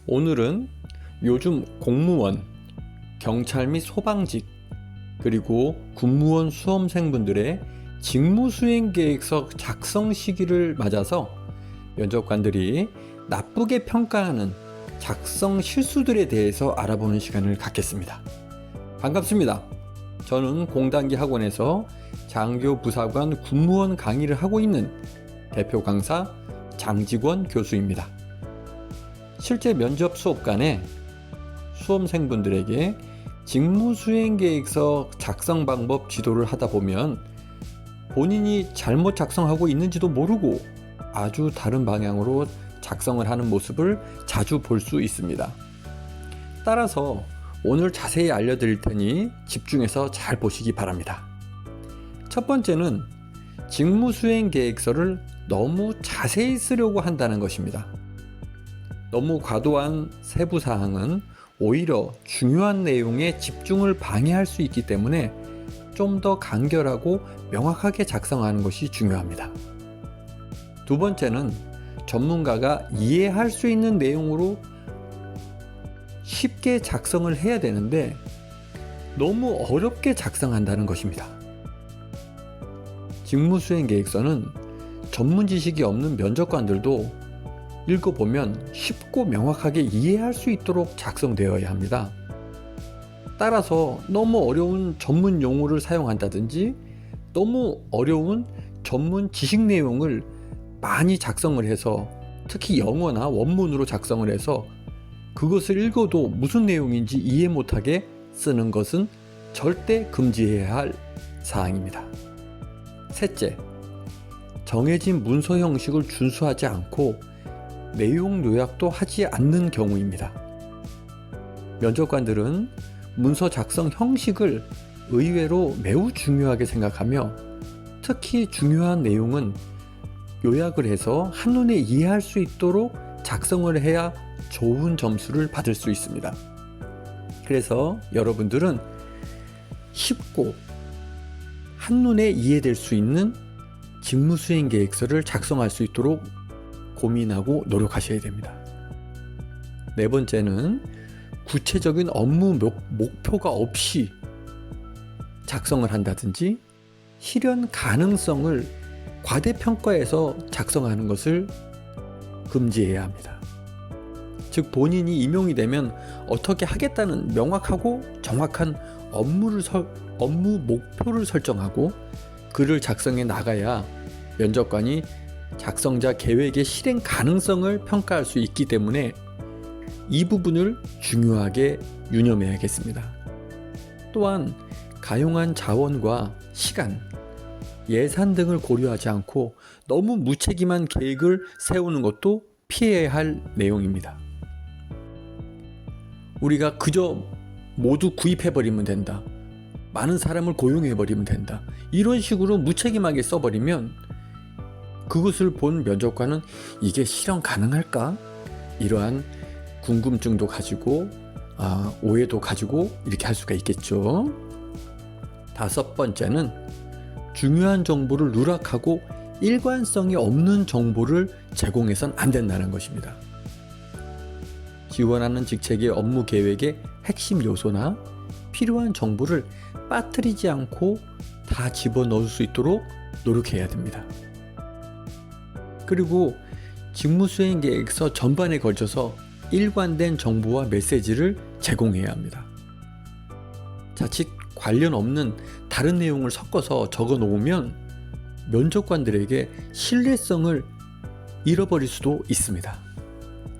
오늘은 요즘 공무원, 경찰 및 소방직, 그리고 군무원 수험생분들의 직무수행계획서 작성 시기를 맞아서 면접관들이 나쁘게 평가하는 작성 실수들에 대해서 알아보는 시간을 갖겠습니다. 반갑습니다. 저는 공단기 학원에서 장교 부사관 군무원 강의를 하고 있는 대표 강사 장직원 교수입니다. 실제 면접 수업간에 수험생분들에게 직무수행계획서 작성 방법 지도를 하다 보면 본인이 잘못 작성하고 있는지도 모르고 아주 다른 방향으로 작성을 하는 모습을 자주 볼 수 있습니다. 따라서 오늘 자세히 알려드릴 테니 집중해서 잘 보시기 바랍니다. 첫 번째는 직무수행계획서를 너무 자세히 쓰려고 한다는 것입니다. 너무 과도한 세부사항은 오히려 중요한 내용에 집중을 방해할 수 있기 때문에 좀 더 간결하고 명확하게 작성하는 것이 중요합니다. 두 번째는 전문가가 이해할 수 있는 내용으로 쉽게 작성을 해야 되는데 너무 어렵게 작성한다는 것입니다. 직무수행계획서는 전문 지식이 없는 면접관들도 읽어보면 쉽고 명확하게 이해할 수 있도록 작성되어야 합니다. 따라서 너무 어려운 전문 용어를 사용한다든지 너무 어려운 전문 지식 내용을 많이 작성을 해서 특히 영어나 원문으로 작성을 해서 그것을 읽어도 무슨 내용인지 이해 못하게 쓰는 것은 절대 금지해야 할 사항입니다. 셋째, 정해진 문서 형식을 준수하지 않고 내용 요약도 하지 않는 경우입니다. 면접관들은 문서 작성 형식을 의외로 매우 중요하게 생각하며 특히 중요한 내용은 요약을 해서 한눈에 이해할 수 있도록 작성을 해야 좋은 점수를 받을 수 있습니다. 그래서 여러분들은 쉽고 한눈에 이해될 수 있는 직무수행계획서를 작성할 수 있도록 고민하고 노력하셔야 됩니다. 네 번째는 구체적인 업무 목표가 없이 작성을 한다든지 실현 가능성을 과대평가해서 작성하는 것을 금지해야 합니다. 즉 본인이 임용이 되면 어떻게 하겠다는 명확하고 정확한 업무 목표를 설정하고 글을 작성해 나가야 면접관이 작성자 계획의 실행 가능성을 평가할 수 있기 때문에 이 부분을 중요하게 유념해야겠습니다. 또한 가용한 자원과 시간, 예산 등을 고려하지 않고 너무 무책임한 계획을 세우는 것도 피해야 할 내용입니다. 우리가 그저 모두 구입해버리면 된다. 많은 사람을 고용해버리면 된다. 이런 식으로 무책임하게 써버리면 그것을 본 면접관은 이게 실현 가능할까? 이러한 궁금증도 가지고 오해도 가지고 이렇게 할 수가 있겠죠. 다섯 번째는 중요한 정보를 누락하고 일관성이 없는 정보를 제공해서는 안 된다는 것입니다. 지원하는 직책의 업무 계획의 핵심 요소나 필요한 정보를 빠뜨리지 않고 다 집어넣을 수 있도록 노력해야 됩니다. 그리고 직무수행계획서 전반에 걸쳐서 일관된 정보와 메시지를 제공해야 합니다. 자칫 관련 없는 다른 내용을 섞어서 적어 놓으면 면접관들에게 신뢰성을 잃어버릴 수도 있습니다.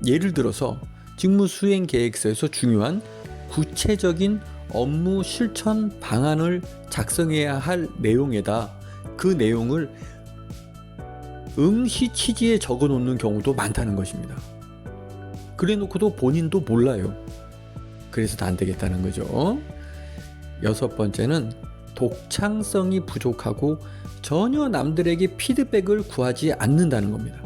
예를 들어서 직무수행계획서에서 중요한 구체적인 업무 실천 방안을 작성해야 할 내용에다 그 내용을 응시 취지에 적어 놓는 경우도 많다는 것입니다. 그래 놓고도 본인도 몰라요. 그래서 안 되겠다는 거죠. 여섯 번째는 독창성이 부족하고 전혀 남들에게 피드백을 구하지 않는다는 겁니다.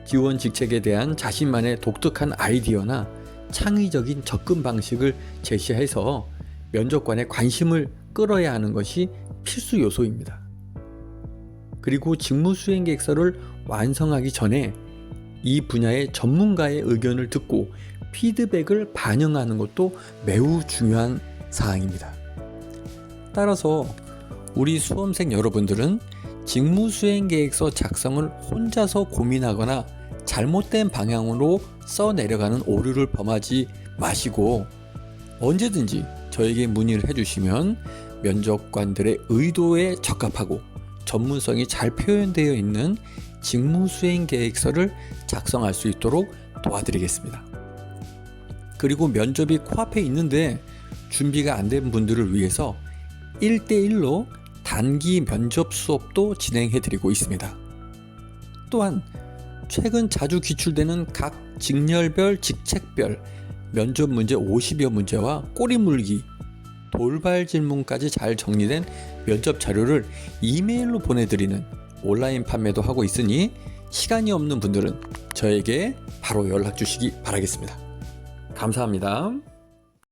지원 직책에 대한 자신만의 독특한 아이디어나 창의적인 접근 방식을 제시해서 면접관의 관심을 끌어야 하는 것이 필수 요소입니다. 그리고 직무수행계획서를 완성하기 전에 이 분야의 전문가의 의견을 듣고 피드백을 반영하는 것도 매우 중요한 사항입니다. 따라서 우리 수험생 여러분들은 직무수행계획서 작성을 혼자서 고민하거나 잘못된 방향으로 써내려가는 오류를 범하지 마시고 언제든지 저에게 문의를 해주시면 면접관들의 의도에 적합하고 전문성이 잘 표현되어 있는 직무수행계획서를 작성할 수 있도록 도와드리겠습니다. 그리고 면접이 코앞에 있는데 준비가 안 된 분들을 위해서 1대1로 단기 면접 수업도 진행해드리고 있습니다. 또한 최근 자주 기출되는 각 직렬별, 직책별 면접 문제 50여 문제와 꼬리 물기, 돌발 질문까지 잘 정리된 면접 자료를 이메일로 보내드리는 온라인 판매도 하고 있으니 시간이 없는 분들은 저에게 바로 연락 주시기 바라겠습니다. 감사합니다.